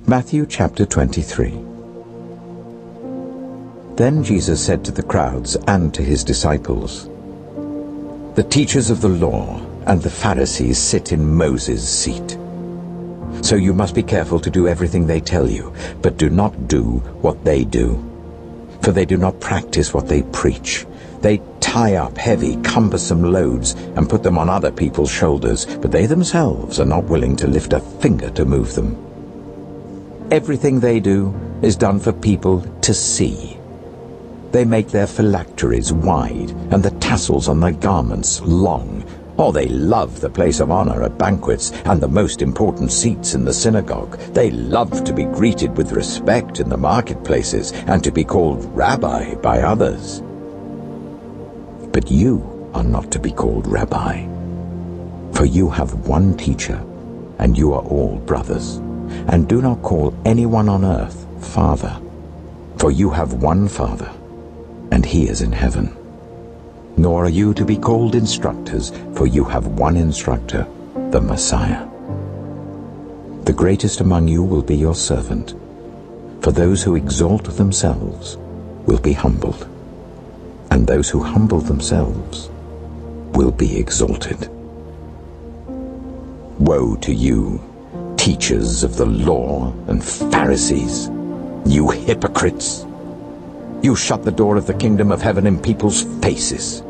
Matthew chapter 23. Then Jesus said to the crowds and to his disciples, "The teachers of the law and the Pharisees sit in Moses' seat. So you must be careful to do everything they tell you, but do not do what they do. For they do not practice what they preach. They tie up heavy, cumbersome loads and put them on other people's shoulders, but they themselves are not willing to lift a finger to move them. Everything they do is done for people to see. They make their phylacteries wide and the tassels on their garments long, or they love the place of honor at banquets and the most important seats in the synagogue. They love to be greeted with respect in the marketplaces and to be called rabbi by others. But you are not to be called rabbi, for you have one teacher, and you are all brothers. And do not call anyone on earth Father, for you have one Father, and he is in heaven. Nor are you to be called instructors, for you have one instructor, the Messiah. The greatest among you will be your servant, for those who exalt themselves will be humbled, and those who humble themselves will be exalted. Woe to you, teachers of the law and Pharisees, you hypocrites! You shut the door of the kingdom of heaven in people's faces.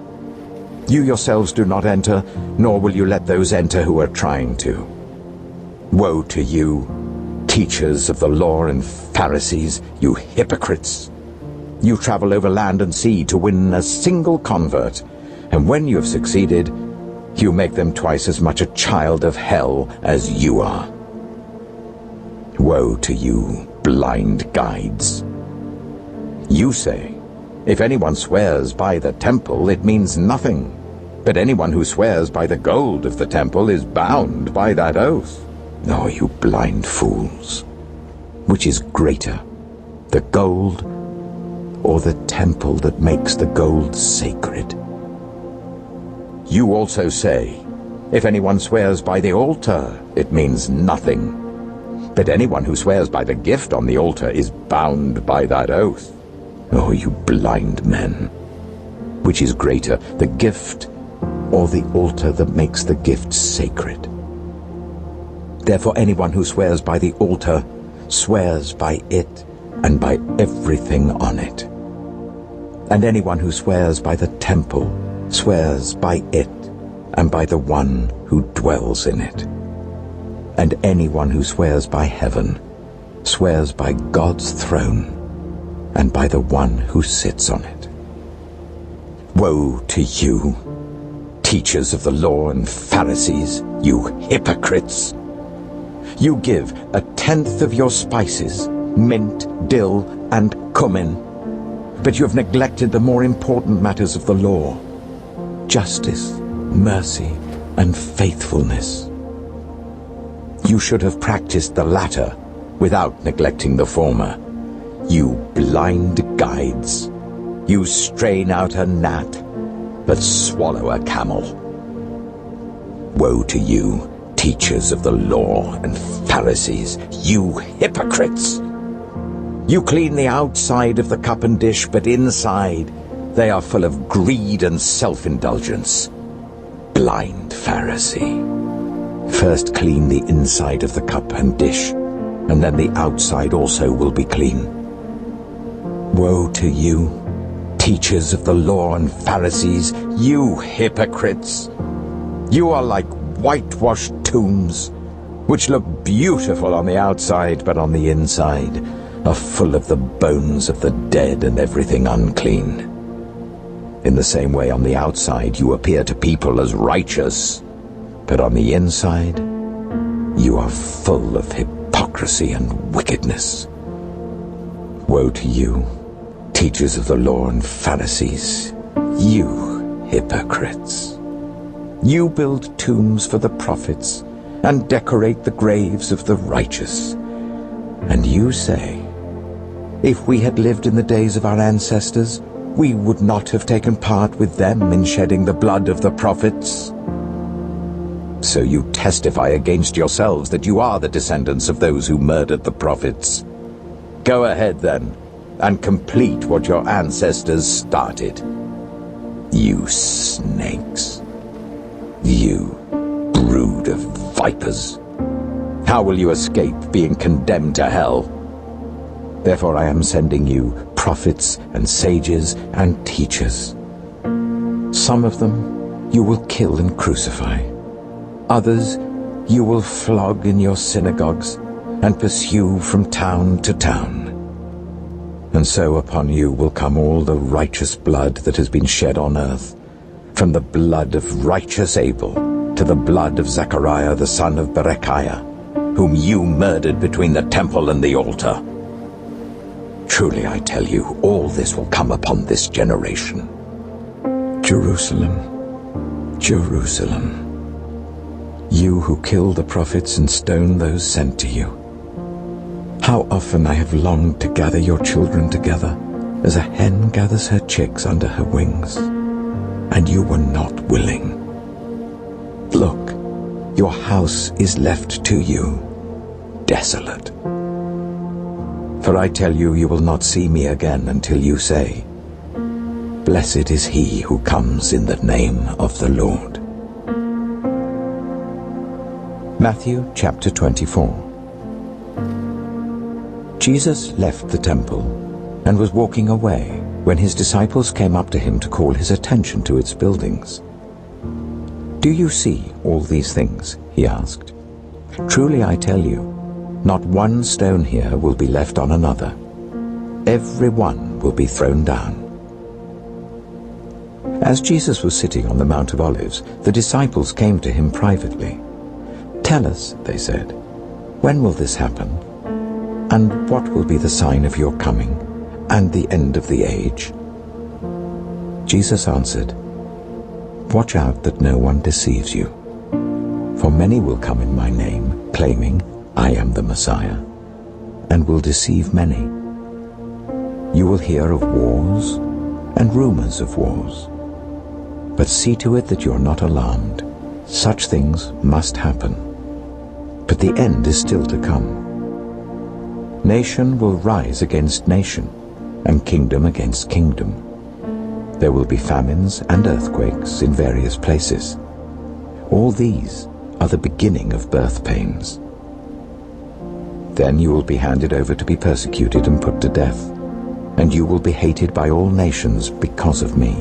You yourselves do not enter, nor will you let those enter who are trying to. Woe to you, teachers of the law and Pharisees, you hypocrites! You travel over land and sea to win a single convert, and when you have succeeded, you make them twice as much a child of hell as you are. Woe to you, blind guides! You say, if anyone swears by the temple, it means nothing. But anyone who swears by the gold of the temple is bound by that oath. Oh, you blind fools! Which is greater, the gold or the temple that makes the gold sacred? You also say, if anyone swears by the altar, it means nothing. But anyone who swears by the gift on the altar is bound by that oath. Oh, you blind men! Which is greater, the gift or the altar that makes the gift sacred? Therefore anyone who swears by the altar swears by it and by everything on it. And anyone who swears by the temple swears by it and by the one who dwells in it. And anyone who swears by heaven swears by God's throne and by the one who sits on it. Woe to you, teachers of the law and Pharisees, you hypocrites! You give 1/10 of your spices, mint, dill, and cumin, but you have neglected the more important matters of the law, justice, mercy, and faithfulness. You should have practiced the latter without neglecting the former. You blind guides! You strain out a gnat, but swallow a camel. Woe to you, teachers of the law and Pharisees, you hypocrites! You clean the outside of the cup and dish, but inside they are full of greed and self-indulgence. Blind Pharisee! First clean the inside of the cup and dish, and then the outside also will be clean. Woe to you, teachers of the law and Pharisees, you hypocrites! You are like whitewashed tombs, which look beautiful on the outside, but on the inside are full of the bones of the dead and everything unclean. In the same way, on the outside you appear to people as righteous, but on the inside you are full of hypocrisy and wickedness. Woe to you, teachers of the law and Pharisees, you hypocrites! You build tombs for the prophets and decorate the graves of the righteous. And you say, if we had lived in the days of our ancestors, we would not have taken part with them in shedding the blood of the prophets. So you testify against yourselves that you are the descendants of those who murdered the prophets. Go ahead then, and complete what your ancestors started. You snakes. You brood of vipers. How will you escape being condemned to hell? Therefore I am sending you prophets and sages and teachers. Some of them you will kill and crucify. Others you will flog in your synagogues and pursue from town to town. And so upon you will come all the righteous blood that has been shed on earth, from the blood of righteous Abel to the blood of Zechariah the son of Berechiah, whom you murdered between the temple and the altar. Truly I tell you, all this will come upon this generation. Jerusalem, Jerusalem, you who kill the prophets and stone those sent to you. How often I have longed to gather your children together, as a hen gathers her chicks under her wings, and you were not willing. Look, your house is left to you, desolate. For I tell you, you will not see me again until you say, Blessed is he who comes in the name of the Lord. Matthew chapter 24. Jesus left the temple and was walking away when his disciples came up to him to call his attention to its buildings. Do you see all these things? He asked. Truly I tell you, not one stone here will be left on another. Every one will be thrown down. As Jesus was sitting on the Mount of Olives, the disciples came to him privately. Tell us, they said, when will this happen? And what will be the sign of your coming and the end of the age? Jesus answered, Watch out that no one deceives you. For many will come in my name, claiming, I am the Messiah, and will deceive many. You will hear of wars and rumors of wars. But see to it that you are not alarmed. Such things must happen. But the end is still to come. Nation will rise against nation, and kingdom against kingdom. There will be famines and earthquakes in various places. All these are the beginning of birth pains. Then you will be handed over to be persecuted and put to death, and you will be hated by all nations because of me.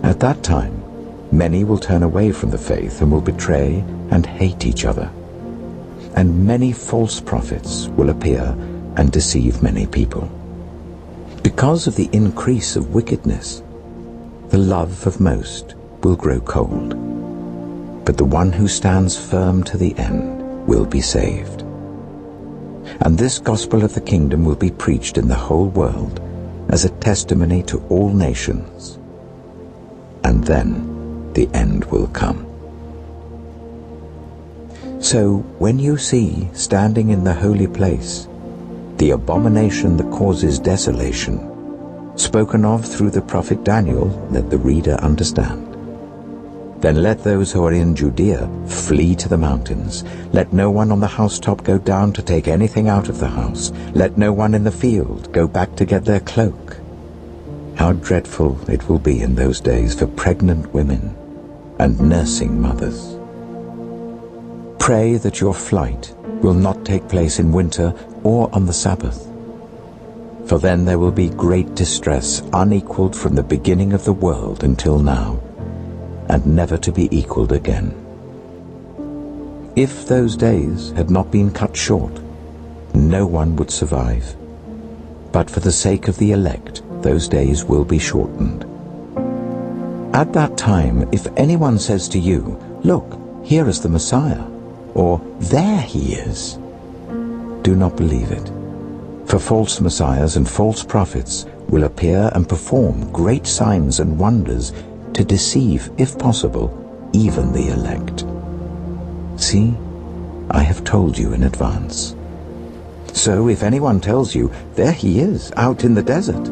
At that time, many will turn away from the faith and will betray and hate each other. And many false prophets will appear and deceive many people. Because of the increase of wickedness, the love of most will grow cold. But the one who stands firm to the end will be saved. And this gospel of the kingdom will be preached in the whole world as a testimony to all nations. And then the end will come. So when you see, standing in the holy place, the abomination that causes desolation, spoken of through the prophet Daniel, let the reader understand. Then let those who are in Judea flee to the mountains. Let no one on the housetop go down to take anything out of the house. Let no one in the field go back to get their cloak. How dreadful it will be in those days for pregnant women and nursing mothers. Pray that your flight will not take place in winter or on the Sabbath, for then there will be great distress unequaled from the beginning of the world until now, and never to be equaled again. If those days had not been cut short, no one would survive. But for the sake of the elect, those days will be shortened. At that time, if anyone says to you, Look, here is the Messiah, or there he is, do not believe it. For false messiahs and false prophets will appear and perform great signs and wonders to deceive, if possible, even the elect. See, I have told you in advance. So if anyone tells you, There he is, out in the desert,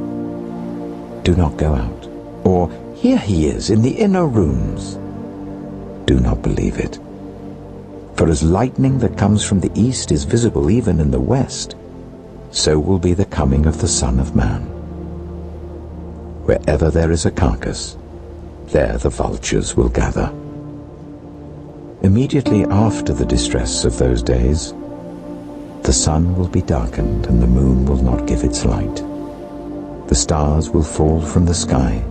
do not go out. Or, Here he is in the inner rooms. do not believe it. For as lightning that comes from the east is visible even in the west, so will be the coming of the Son of Man. Wherever there is a carcass, there the vultures will gather. Immediately after the distress of those days, the sun will be darkened and the moon will not give its light. The stars will fall from the sky,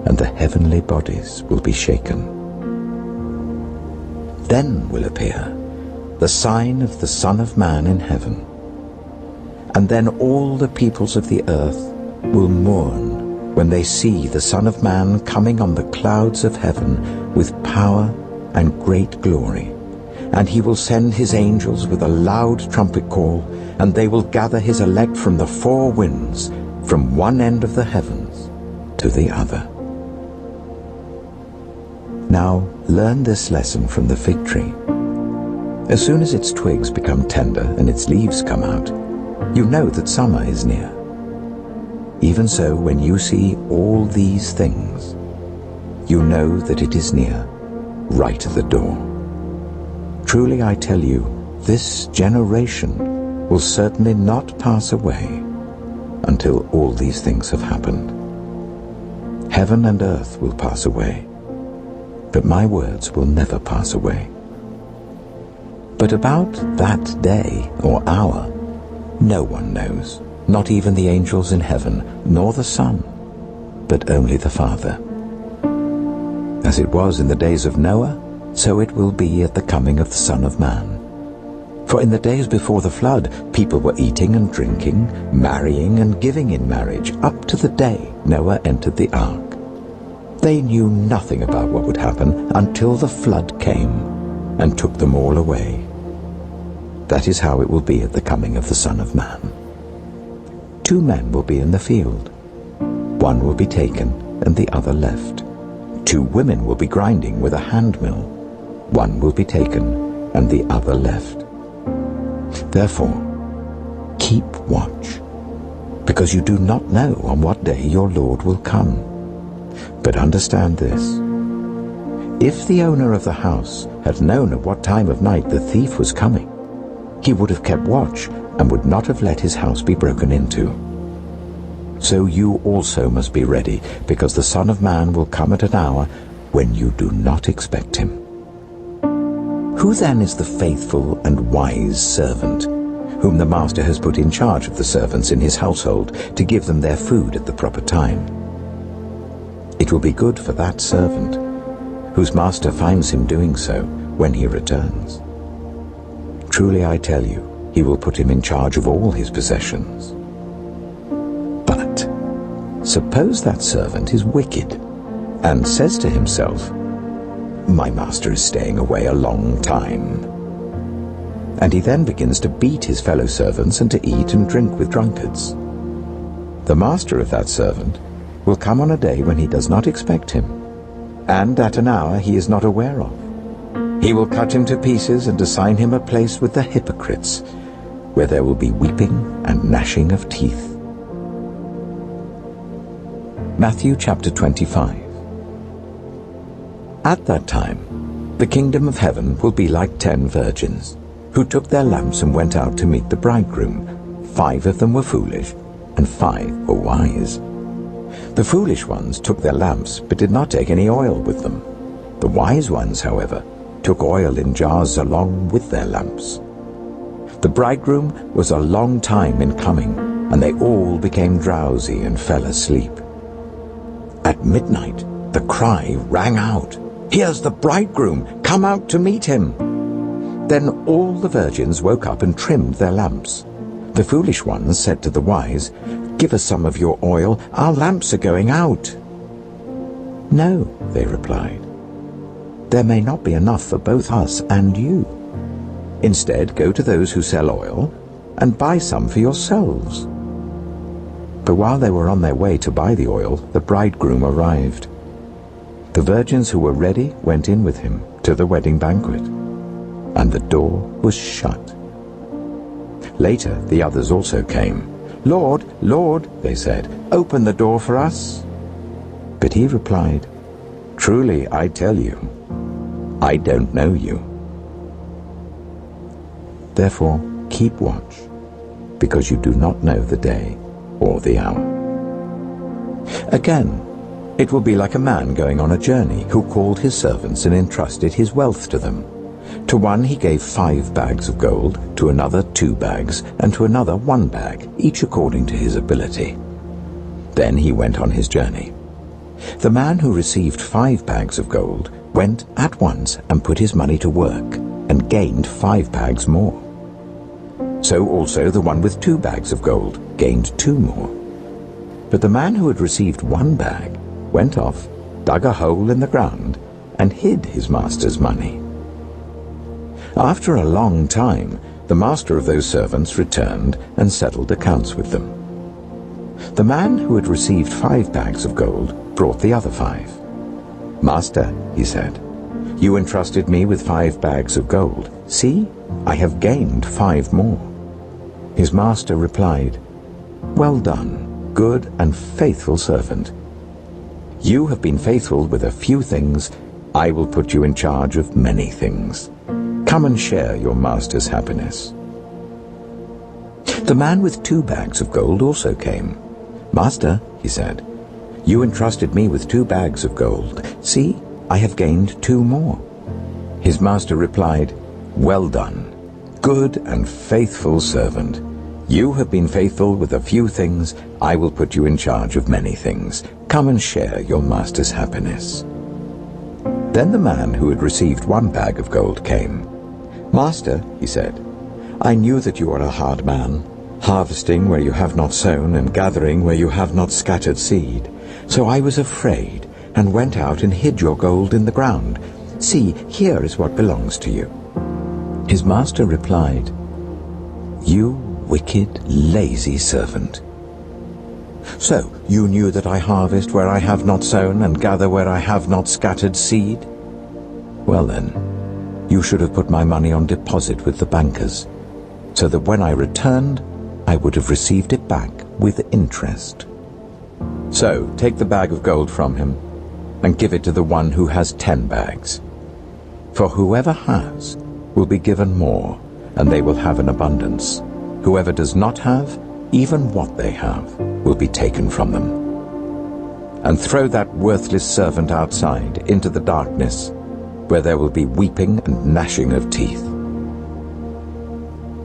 and the heavenly bodies will be shaken. Then will appear the sign of the Son of Man in heaven. And then all the peoples of the earth will mourn when they see the Son of Man coming on the clouds of heaven with power and great glory. And he will send his angels with a loud trumpet call, and they will gather his elect from the four winds, from one end of the heavens to the other. Now learn this lesson from the fig tree. As soon as its twigs become tender and its leaves come out, you know that summer is near. Even so, when you see all these things, you know that it is near, right at the door. Truly I tell you, this generation will certainly not pass away until all these things have happened. Heaven and earth will pass away, but my words will never pass away. But about that day or hour, no one knows, not even the angels in heaven, nor the Son, but only the Father. As it was in the days of Noah, so it will be at the coming of the Son of Man. For in the days before the flood, people were eating and drinking, marrying and giving in marriage, up to the day Noah entered the ark. They knew nothing about what would happen until the flood came and took them all away. That is how it will be at the coming of the Son of Man. 2 men will be in the field. One will be taken and the other left. 2 women will be grinding with a handmill. One will be taken and the other left. Therefore, keep watch, because you do not know on what day your Lord will come. But understand this: if the owner of the house had known at what time of night the thief was coming, he would have kept watch and would not have let his house be broken into. So you also must be ready, because the Son of Man will come at an hour when you do not expect him. Who then is the faithful and wise servant, whom the master has put in charge of the servants in his household to give them their food at the proper time? It will be good for that servant, whose master finds him doing so when he returns. Truly I tell you, he will put him in charge of all his possessions. But suppose that servant is wicked and says to himself, "My master is staying away a long time." And he then begins to beat his fellow servants and to eat and drink with drunkards. The master of that servant will come on a day when he does not expect him, and at an hour he is not aware of. He will cut him to pieces and assign him a place with the hypocrites, where there will be weeping and gnashing of teeth. Matthew chapter 25. At that time, the kingdom of heaven will be like 10 virgins, who took their lamps and went out to meet the bridegroom. 5 of them were foolish, and 5 were wise. The foolish ones took their lamps, but did not take any oil with them. The wise ones, however, took oil in jars along with their lamps. The bridegroom was a long time in coming, and they all became drowsy and fell asleep. At midnight, the cry rang out, "Here's the bridegroom, come out to meet him!" Then all the virgins woke up and trimmed their lamps. The foolish ones said to the wise, "Give us some of your oil, our lamps are going out." "No," they replied. "There may not be enough for both us and you. Instead, go to those who sell oil and buy some for yourselves." But while they were on their way to buy the oil, the bridegroom arrived. The virgins who were ready went in with him to the wedding banquet, and the door was shut. Later the others also came. "Lord, Lord," they said, "open the door for us." But he replied, "Truly I tell you, I don't know you. Therefore, keep watch, because you do not know the day or the hour. Again, it will be like a man going on a journey who called his servants and entrusted his wealth to them. To one he gave 5 bags of gold, to another 2 bags, and to another 1 bag, each according to his ability. Then he went on his journey. The man who received 5 bags of gold went at once and put his money to work, and gained 5 bags more. So also the one with 2 bags of gold gained 2 more. But the man who had received 1 bag went off, dug a hole in the ground, and hid his master's money. After a long time, the master of those servants returned and settled accounts with them. The man who had received 5 bags of gold brought the other 5. "Master," he said, "you entrusted me with 5 bags of gold. See, I have gained 5 more." His master replied, "Well done, good and faithful servant. You have been faithful with a few things. I will put you in charge of many things. Come and share your master's happiness." The man with 2 bags of gold also came. "Master," he said, "you entrusted me with 2 bags of gold. See, I have gained 2 more." His master replied, "Well done, good and faithful servant. You have been faithful with a few things. I will put you in charge of many things. Come and share your master's happiness." Then the man who had received 1 bag of gold came. "Master," he said, "I knew that you are a hard man, harvesting where you have not sown and gathering where you have not scattered seed. So I was afraid and went out and hid your gold in the ground. See, here is what belongs to you." His master replied, "You wicked, lazy servant. So you knew that I harvest where I have not sown and gather where I have not scattered seed? Well then, you should have put my money on deposit with the bankers, so that when I returned, I would have received it back with interest. So take the bag of gold from him and give it to the one who has 10 bags. For whoever has will be given more, and they will have an abundance. Whoever does not have, even what they have, will be taken from them. And throw that worthless servant outside into the darkness, where there will be weeping and gnashing of teeth.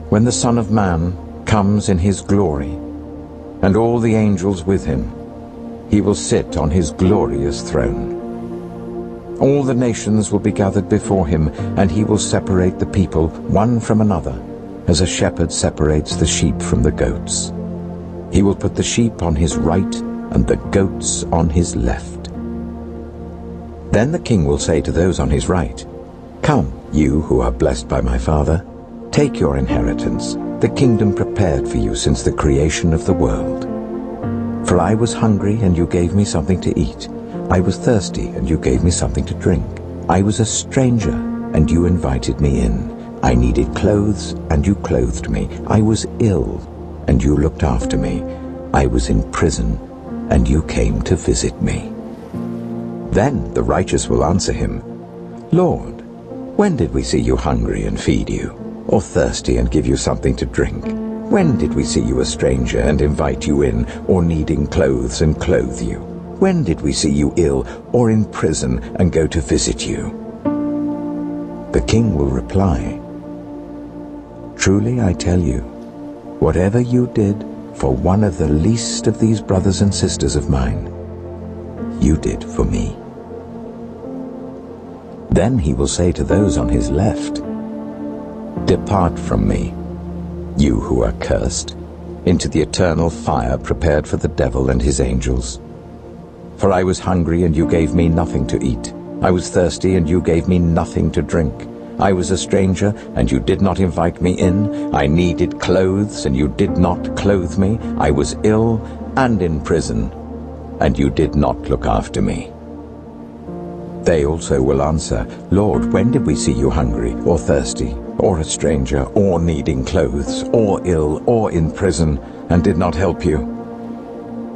When the Son of Man comes in his glory, and all the angels with him, he will sit on his glorious throne. All the nations will be gathered before him, and he will separate the people one from another, as a shepherd separates the sheep from the goats. He will put the sheep on his right and the goats on his left. Then the king will say to those on his right, "Come, you who are blessed by my Father, take your inheritance, the kingdom prepared for you since the creation of the world. For I was hungry, and you gave me something to eat. I was thirsty, and you gave me something to drink. I was a stranger, and you invited me in. I needed clothes, and you clothed me. I was ill, and you looked after me. I was in prison, and you came to visit me." Then the righteous will answer him, "Lord, when did we see you hungry and feed you, or thirsty and give you something to drink? When did we see you a stranger and invite you in, or needing clothes and clothe you? When did we see you ill or in prison and go to visit you?" The king will reply, "Truly I tell you, whatever you did for one of the least of these brothers and sisters of mine, you did for me." Then he will say to those on his left, "Depart from me, you who are cursed, into the eternal fire prepared for the devil and his angels. For I was hungry, and you gave me nothing to eat. I was thirsty, and you gave me nothing to drink. I was a stranger, and you did not invite me in. I needed clothes, and you did not clothe me. I was ill and in prison, and you did not look after me." They also will answer, "Lord, when did we see you hungry, or thirsty, or a stranger, or needing clothes, or ill, or in prison, and did not help you?"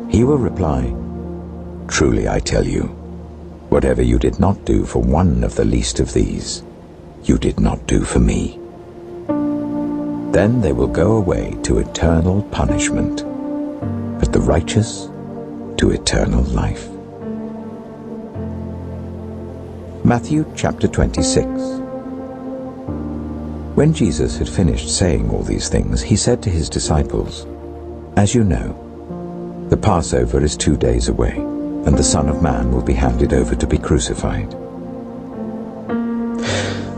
He will reply, "Truly I tell you, Whatever you did not do for one of the least of these, you did not do for me." Then they will go away to eternal punishment, but the righteous to eternal life. Matthew chapter 26. When Jesus had finished saying all these things, he said to his disciples, "As you know, the Passover is 2 days away, and the Son of Man will be handed over to be crucified."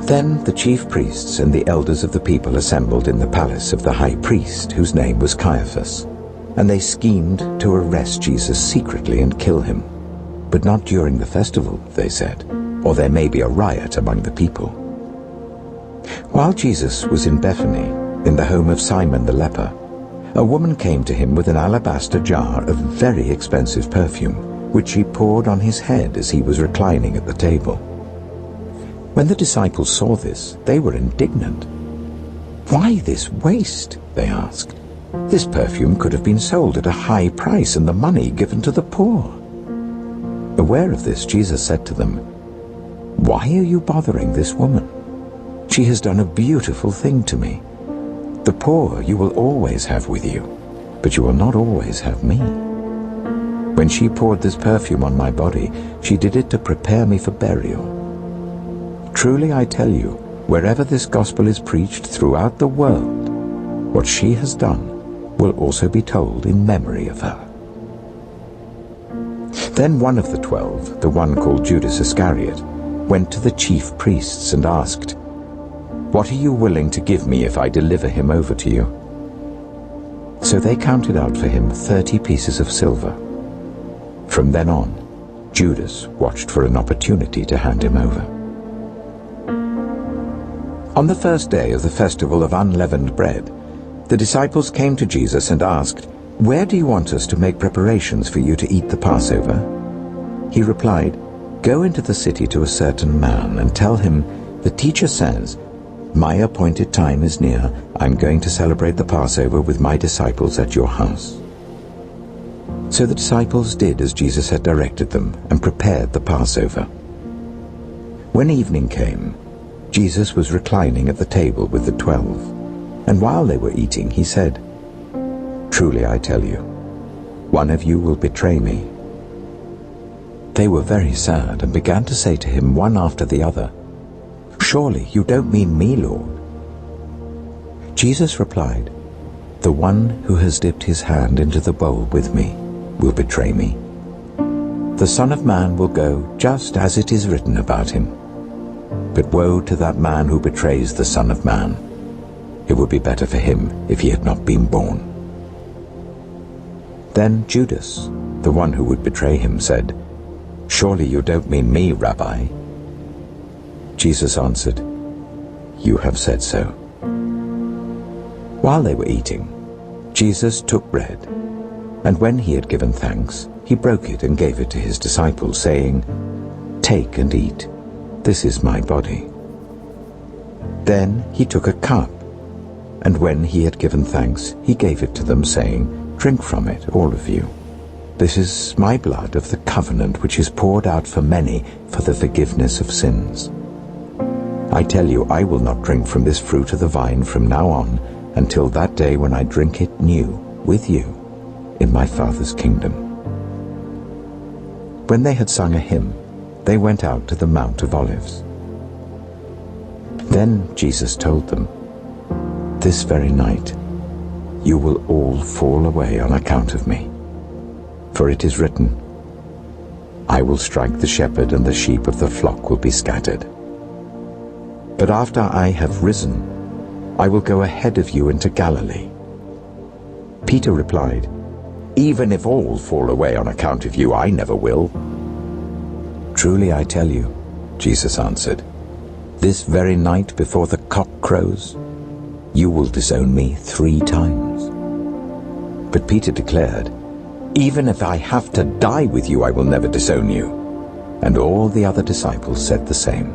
Then the chief priests and the elders of the people assembled in the palace of the high priest, whose name was Caiaphas, and they schemed to arrest Jesus secretly and kill him. "But not during the festival," they said, "or there may be a riot among the people." While Jesus was in Bethany, in the home of Simon the leper, a woman came to him with an alabaster jar of very expensive perfume, which she poured on his head as he was reclining at the table. When the disciples saw this, they were indignant. "Why this waste?" they asked. "This perfume could have been sold at a high price and the money given to the poor." Aware of this, Jesus said to them, "Why are you bothering this woman? She has done a beautiful thing to me. The poor you will always have with you, but you will not always have me. When she poured this perfume on my body, she did it to prepare me for burial. Truly I tell you, wherever this gospel is preached throughout the world, what she has done will also be told in memory of her." Then one of the 12, the one called Judas Iscariot, went to the chief priests and asked, "What are you willing to give me if I deliver him over to you?" So they counted out for him 30 pieces of silver. From then on, Judas watched for an opportunity to hand him over. On the first day of the festival of unleavened bread, the disciples came to Jesus and asked, "Where do you want us to make preparations for you to eat the Passover?" He replied, "Go into the city to a certain man and tell him, 'The teacher says, my appointed time is near. I'm going to celebrate the Passover with my disciples at your house.'" So the disciples did as Jesus had directed them and prepared the Passover. When evening came, Jesus was reclining at the table with the 12, and while they were eating, he said, "Truly I tell you, one of you will betray me." They were very sad and began to say to him one after the other, "Surely you don't mean me, Lord?" Jesus replied, "The one who has dipped his hand into the bowl with me will betray me. The Son of Man will go just as it is written about him. But woe to that man who betrays the Son of Man. It would be better for him if he had not been born." Then Judas, the one who would betray him, said, "Surely you don't mean me, Rabbi?" Jesus answered, "You have said so." While they were eating, Jesus took bread, and when he had given thanks, he broke it and gave it to his disciples, saying, "Take and eat. This is my body." Then he took a cup, and when he had given thanks, he gave it to them, saying, "Drink from it, all of you. This is my blood of the covenant, which is poured out for many for the forgiveness of sins. I tell you, I will not drink from this fruit of the vine from now on until that day when I drink it new with you in my Father's kingdom." When they had sung a hymn, they went out to the Mount of Olives. Then Jesus told them, "This very night you will all fall away on account of me. For it is written, I will strike the shepherd and the sheep of the flock will be scattered. But after I have risen, I will go ahead of you into Galilee." Peter replied, "Even if all fall away on account of you, I never will." "Truly I tell you," Jesus answered, "this very night before the cock crows, you will disown me 3 times. But Peter declared, "Even if I have to die with you, I will never disown you." And all the other disciples said the same.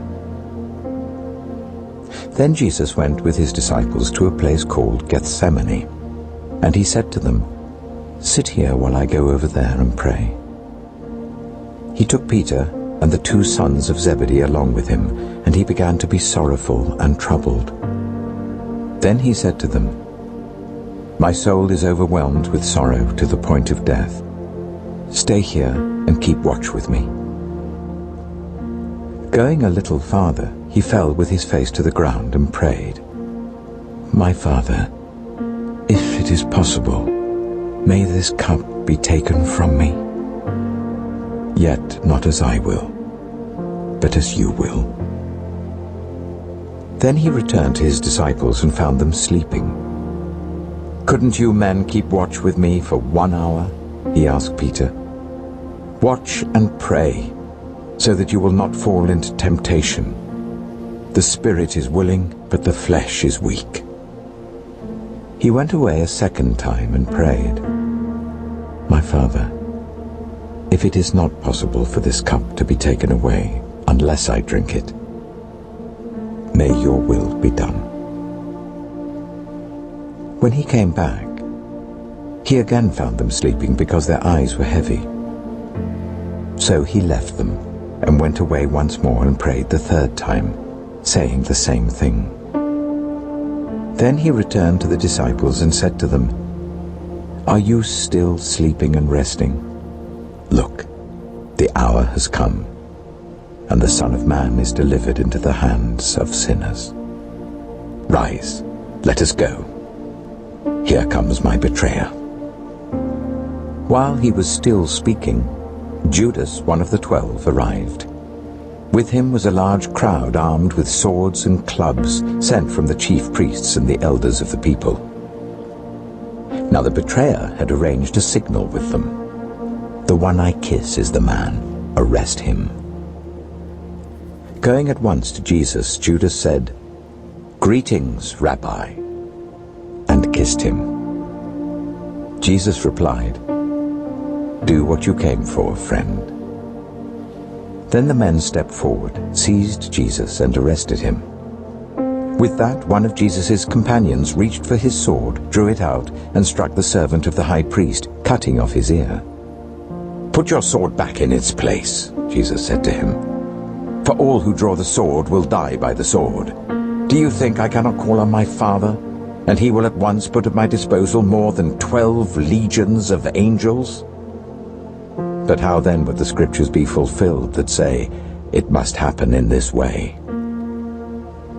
Then Jesus went with his disciples to a place called Gethsemane, and he said to them, "Sit here while I go over there and pray." He took Peter, and the 2 sons of Zebedee along with him, and he began to be sorrowful and troubled. Then he said to them, "My soul is overwhelmed with sorrow to the point of death. Stay here and keep watch with me." Going a little farther, he fell with his face to the ground and prayed, "My Father, if it is possible, may this cup be taken from me. Yet not as I will, but as you will." Then he returned to his disciples and found them sleeping. "Couldn't you men keep watch with me for 1 hour?" he asked Peter. "Watch and pray, so that you will not fall into temptation. The spirit is willing, but the flesh is weak." He went away a second time and prayed, "My Father, if it is not possible for this cup to be taken away unless I drink it, may your will be done." When he came back, he again found them sleeping because their eyes were heavy. So he left them and went away once more and prayed the 3rd time, saying the same thing. Then he returned to the disciples and said to them, "Are you still sleeping and resting? Look, the hour has come, and the Son of Man is delivered into the hands of sinners. Rise, let us go. Here comes my betrayer." While he was still speaking, Judas, one of the 12, arrived. With him was a large crowd armed with swords and clubs, sent from the chief priests and the elders of the people. Now the betrayer had arranged a signal with them. "The one I kiss is the man. Arrest him." Going at once to Jesus, Judas said, "Greetings, Rabbi," and kissed him. Jesus replied, "Do what you came for, friend." Then the men stepped forward, seized Jesus, and arrested him. With that, one of Jesus' companions reached for his sword, drew it out, and struck the servant of the high priest, cutting off his ear. "Put your sword back in its place," Jesus said to him. "For all who draw the sword will die by the sword. Do you think I cannot call on my Father, and he will at once put at my disposal more than 12 legions of angels? But how then would the scriptures be fulfilled that say, 'It must happen in this way'?"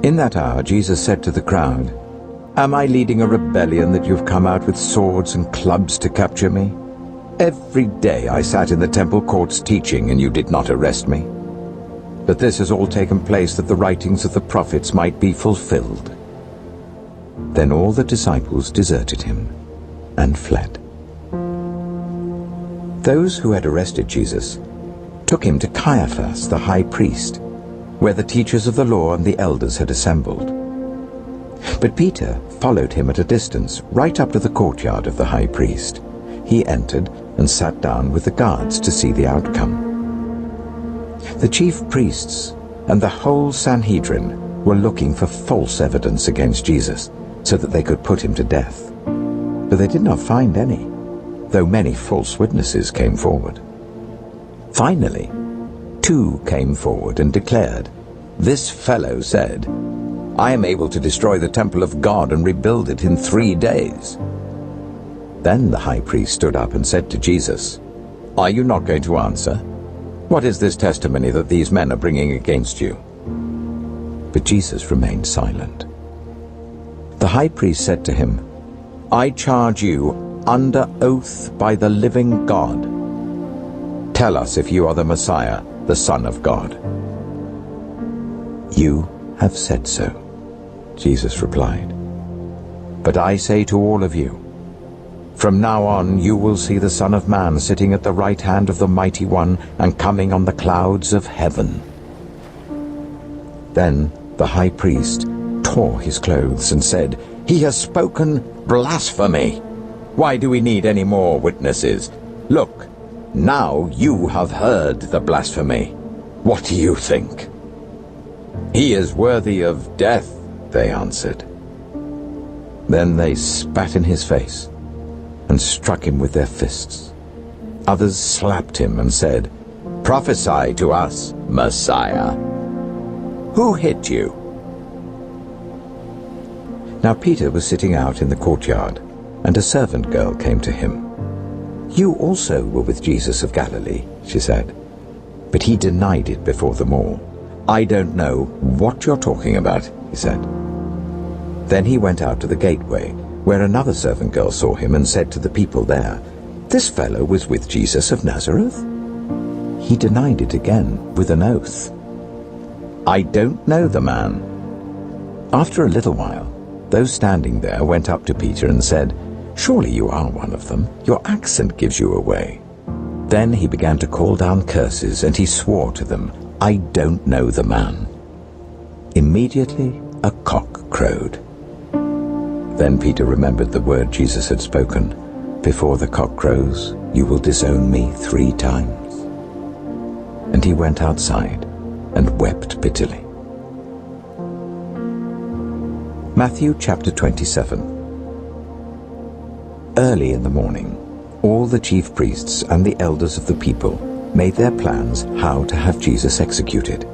In that hour Jesus said to the crowd, "Am I leading a rebellion that you've come out with swords and clubs to capture me? Every day I sat in the temple courts teaching, and you did not arrest me. But this has all taken place that the writings of the prophets might be fulfilled." Then all the disciples deserted him and fled. Those who had arrested Jesus took him to Caiaphas, the high priest, where the teachers of the law and the elders had assembled. But Peter followed him at a distance, right up to the courtyard of the high priest. He entered and sat down with the guards to see the outcome. The chief priests and the whole Sanhedrin were looking for false evidence against Jesus, so that they could put him to death. But they did not find any, though many false witnesses came forward. Finally, 2 came forward and declared, "This fellow said, 'I am able to destroy the temple of God and rebuild it in 3 days.'" Then the high priest stood up and said to Jesus, "Are you not going to answer? What is this testimony that these men are bringing against you?" But Jesus remained silent. The high priest said to him, "I charge you under oath by the living God. Tell us if you are the Messiah, the Son of God." "You have said so," Jesus replied. "But I say to all of you, from now on you will see the Son of Man sitting at the right hand of the Mighty One and coming on the clouds of heaven." Then the high priest tore his clothes and said, "He has spoken blasphemy. Why do we need any more witnesses? Look, now you have heard the blasphemy. What do you think?" "He is worthy of death," they answered. Then they spat in his face and struck him with their fists. Others slapped him and said, Prophesy to us, Messiah. Who hit you?" Now Peter was sitting out in the courtyard, and a servant girl came to him. "You also were with Jesus of Galilee," she said. But he denied it before them all. "I don't know what you're talking about," he said. Then he went out to the gateway, where another servant girl saw him and said to the people there, "This fellow was with Jesus of Nazareth." He denied it again with an oath. "I don't know the man." After a little while, those standing there went up to Peter and said, "Surely you are one of them. Your accent gives you away." Then he began to call down curses, and he swore to them, "I don't know the man." Immediately a cock crowed. Then Peter remembered the word Jesus had spoken, "Before the cock crows, you will disown me 3 times." And he went outside and wept bitterly. Matthew chapter 27. Early in the morning, all the chief priests and the elders of the people made their plans how to have Jesus executed.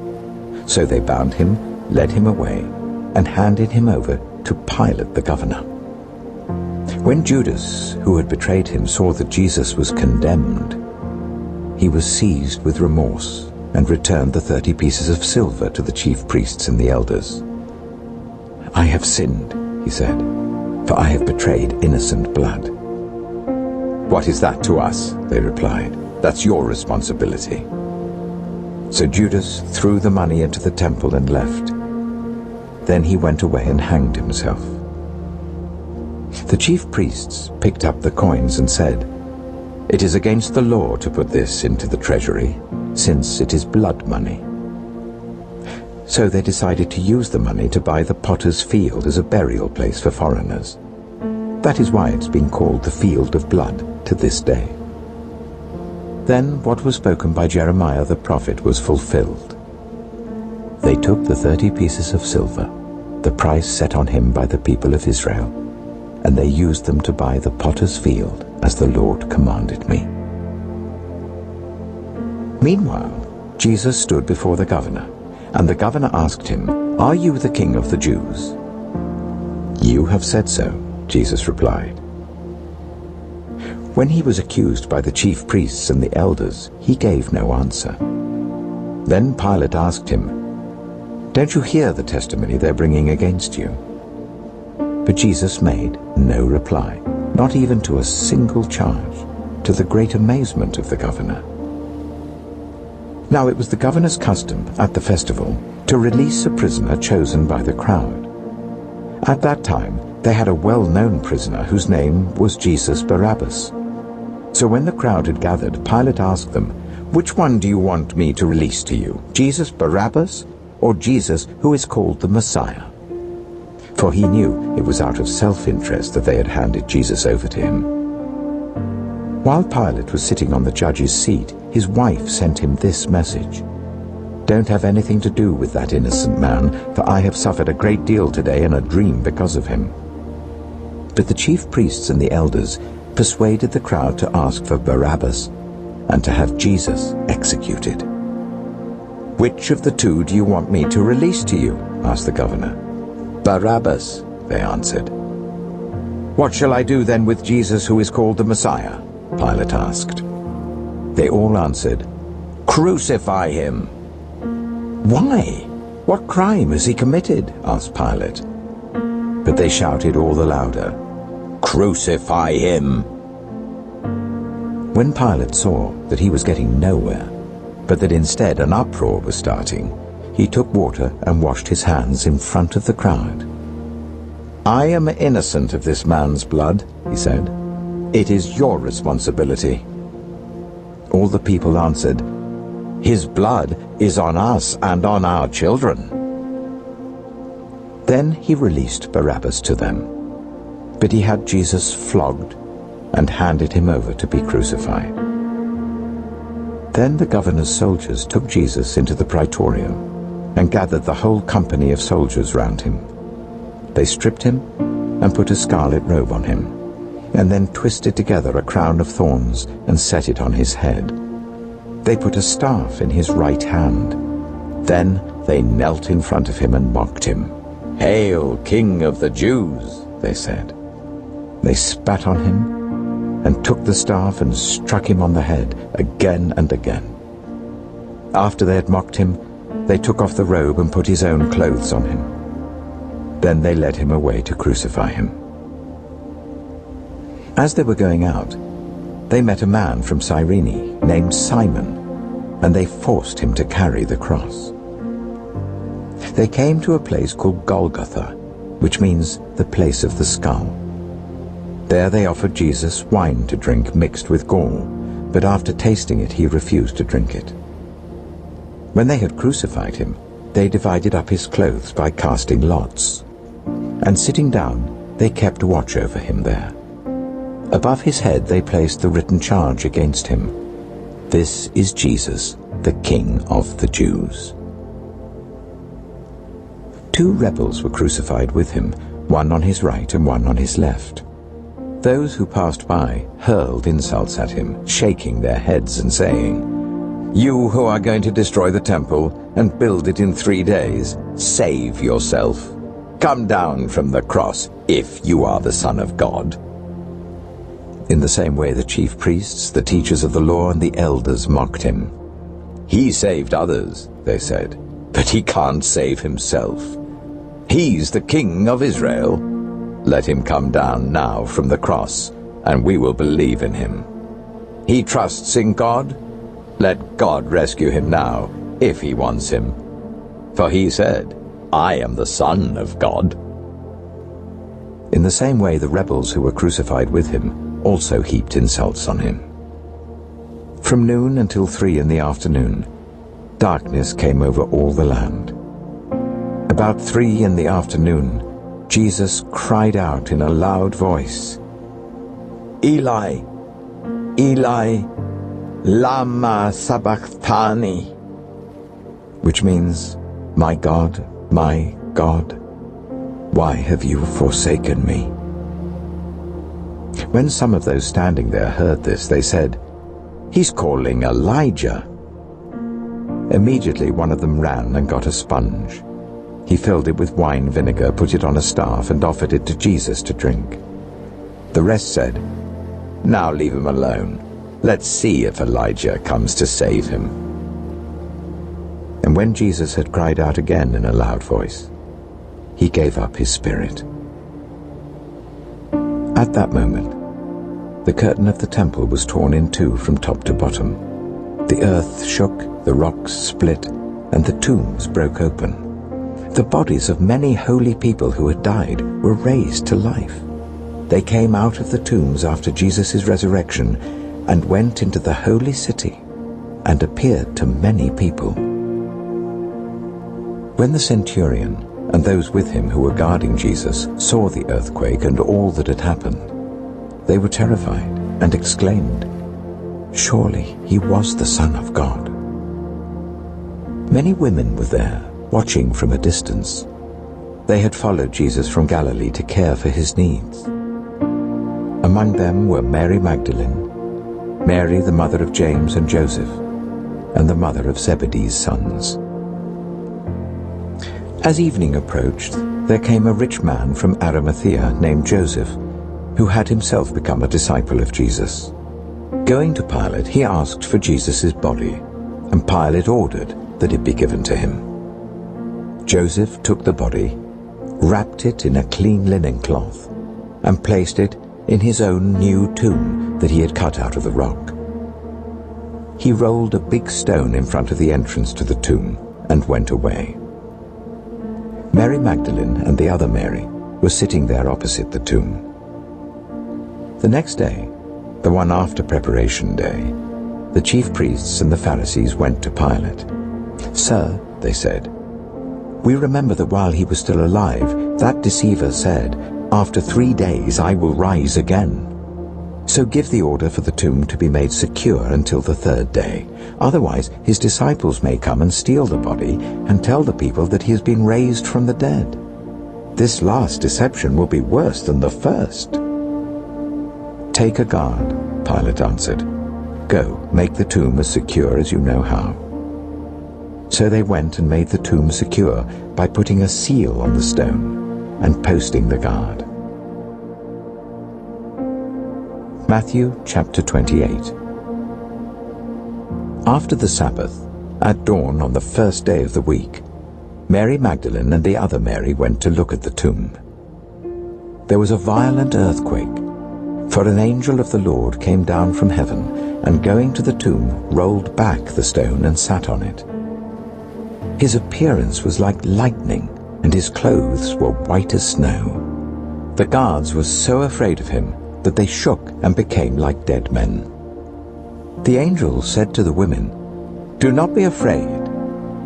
So they bound him, led him away, and handed him over to Pilate the governor. When Judas, who had betrayed him, saw that Jesus was condemned, he was seized with remorse and returned the 30 pieces of silver to the chief priests and the elders. "I have sinned," he said, "for I have betrayed innocent blood." "What is that to us?" they replied. "That's your responsibility." So Judas threw the money into the temple and left. Then he went away and hanged himself. The chief priests picked up the coins and said, "It is against the law to put this into the treasury, since it is blood money." So they decided to use the money to buy the potter's field as a burial place for foreigners. That is why it's been called the Field of Blood to this day. Then what was spoken by Jeremiah the prophet was fulfilled. They took the 30 pieces of silver, the price set on him by the people of Israel, and they used them to buy the potter's field as the Lord commanded me. Meanwhile, Jesus stood before the governor, and the governor asked him, "Are you the king of the Jews?" "You have said so," Jesus replied. When he was accused by the chief priests and the elders, he gave no answer. Then Pilate asked him, "Don't you hear the testimony they're bringing against you?" But Jesus made no reply, not even to a single charge, to the great amazement of the governor. Now it was the governor's custom at the festival to release a prisoner chosen by the crowd. At that time, they had a well-known prisoner whose name was Jesus Barabbas. So when the crowd had gathered, Pilate asked them, "Which one do you want me to release to you, Jesus Barabbas or Jesus who is called the Messiah?" For he knew it was out of self-interest that they had handed Jesus over to him. While Pilate was sitting on the judge's seat, his wife sent him this message, "Don't have anything to do with that innocent man, for I have suffered a great deal today in a dream because of him." But the chief priests and the elders persuaded the crowd to ask for Barabbas and to have Jesus executed. "Which of the two do you want me to release to you?" asked the governor. "Barabbas," they answered. "What shall I do then with Jesus who is called the Messiah?" Pilate asked. They all answered, "Crucify him." "Why? What crime has he committed?" asked Pilate. But they shouted all the louder, "Crucify him!" When Pilate saw that he was getting nowhere, but that instead an uproar was starting, he took water and washed his hands in front of the crowd. "I am innocent of this man's blood," he said. "It is your responsibility." All the people answered, "His blood is on us and on our children." Then he released Barabbas to them, but he had Jesus flogged and handed him over to be crucified. Then the governor's soldiers took Jesus into the praetorium and gathered the whole company of soldiers round him. They stripped him and put a scarlet robe on him, and then twisted together a crown of thorns and set it on his head. They put a staff in his right hand. Then they knelt in front of him and mocked him. "Hail, King of the Jews," they said. They spat on him and took the staff and struck him on the head again and again. After they had mocked him, they took off the robe and put his own clothes on him. Then they led him away to crucify him. As they were going out, they met a man from Cyrene named Simon, and they forced him to carry the cross. They came to a place called Golgotha, which means the place of the skull. There they offered Jesus wine to drink mixed with gall, but after tasting it he refused to drink it. When they had crucified him, they divided up his clothes by casting lots. And sitting down, they kept watch over him there. Above his head they placed the written charge against him: "This is Jesus, the King of the Jews." 2 rebels were crucified with him, one on his right and one on his left. Those who passed by hurled insults at him, shaking their heads and saying, "You who are going to destroy the temple and build it in 3 days, save yourself. Come down from the cross if you are the Son of God." In the same way the chief priests, the teachers of the law, and the elders mocked him. "He saved others," they said, "but he can't save himself. He's the King of Israel. Let him come down now from the cross, and we will believe in him. He trusts in God. Let God rescue him now, if he wants him. For he said, 'I am the Son of God.'" In the same way the rebels who were crucified with him also heaped insults on him. From noon until 3 in the afternoon, darkness came over all the land. About 3 in the afternoon, Jesus cried out in a loud voice, "Eli, Eli, lama sabachthani," which means, my God, why have you forsaken me?" When some of those standing there heard this, they said, "He's calling Elijah." Immediately one of them ran and got a sponge. He filled it with wine vinegar, put it on a staff, and offered it to Jesus to drink. The rest said, "Now leave him alone. Let's see if Elijah comes to save him." And when Jesus had cried out again in a loud voice, he gave up his spirit. At that moment, the curtain of the temple was torn in 2 from top to bottom. The earth shook, the rocks split, and the tombs broke open. The bodies of many holy people who had died were raised to life. They came out of the tombs after Jesus' resurrection and went into the holy city and appeared to many people. When the centurion and those with him who were guarding Jesus saw the earthquake and all that had happened, they were terrified and exclaimed, "Surely he was the Son of God." Many women were there, watching from a distance. They had followed Jesus from Galilee to care for his needs. Among them were Mary Magdalene, Mary the mother of James and Joseph, and the mother of Zebedee's sons. As evening approached, there came a rich man from Arimathea named Joseph, who had himself become a disciple of Jesus. Going to Pilate, he asked for Jesus' body, and Pilate ordered that it be given to him. Joseph took the body, wrapped it in a clean linen cloth, and placed it in his own new tomb that he had cut out of the rock. He rolled a big stone in front of the entrance to the tomb and went away. Mary Magdalene and the other Mary were sitting there opposite the tomb. The next day, the one after Preparation Day, the chief priests and the Pharisees went to Pilate. "Sir," they said, "we remember that while he was still alive, that deceiver said, 'After 3 days I will rise again.' So give the order for the tomb to be made secure until the 3rd day. Otherwise his disciples may come and steal the body and tell the people that he has been raised from the dead. This last deception will be worse than the first." "Take a guard," Pilate answered. Go, make the tomb as secure as you know how." So they went and made the tomb secure by putting a seal on the stone and posting the guard. Matthew chapter 28. After the Sabbath, at dawn on the first day of the week, Mary Magdalene and the other Mary went to look at the tomb. There was a violent earthquake, for an angel of the Lord came down from heaven, and going to the tomb, rolled back the stone and sat on it. His appearance was like lightning, and his clothes were white as snow. The guards were so afraid of him that they shook and became like dead men. The angel said to the women, "Do not be afraid,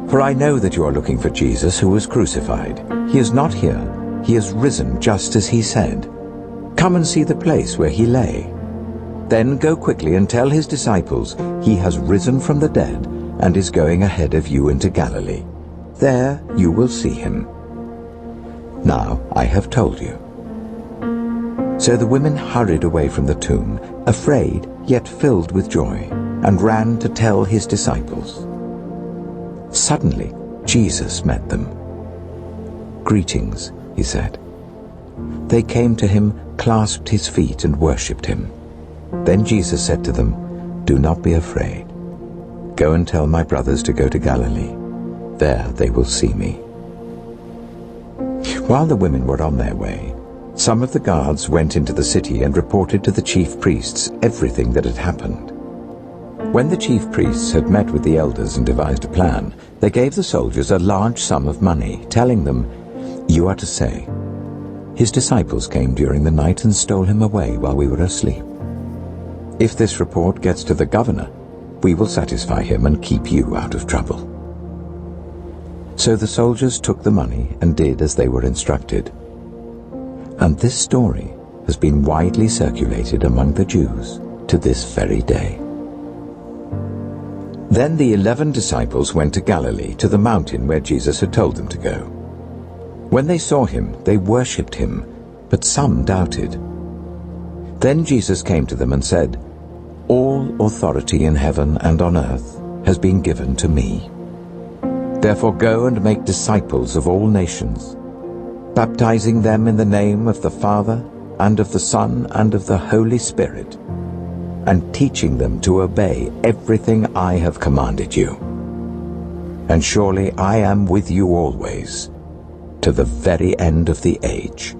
for I know that you are looking for Jesus who was crucified. He is not here. He is risen just as he said. Come and see the place where he lay. Then go quickly and tell his disciples he has risen from the dead and is going ahead of you into Galilee. There you will see him. Now I have told you." So the women hurried away from the tomb, afraid yet filled with joy, and ran to tell his disciples. Suddenly Jesus met them. "Greetings," he said. They came to him, clasped his feet, and worshipped him. Then Jesus said to them, "Do not be afraid. Go and tell my brothers to go to Galilee. There they will see me." While the women were on their way, some of the guards went into the city and reported to the chief priests everything that had happened. When the chief priests had met with the elders and devised a plan, they gave the soldiers a large sum of money, telling them, "You are to say, 'His disciples came during the night and stole him away while we were asleep.' If this report gets to the governor, we will satisfy him and keep you out of trouble." So the soldiers took the money and did as they were instructed. And this story has been widely circulated among the Jews to this very day. Then the 11 disciples went to Galilee, to the mountain where Jesus had told them to go. When they saw him, they worshipped him, but some doubted. Then Jesus came to them and said, "All authority in heaven and on earth has been given to me. Therefore go and make disciples of all nations, baptizing them in the name of the Father, and of the Son, and of the Holy Spirit, and teaching them to obey everything I have commanded you. And surely I am with you always, to the very end of the age."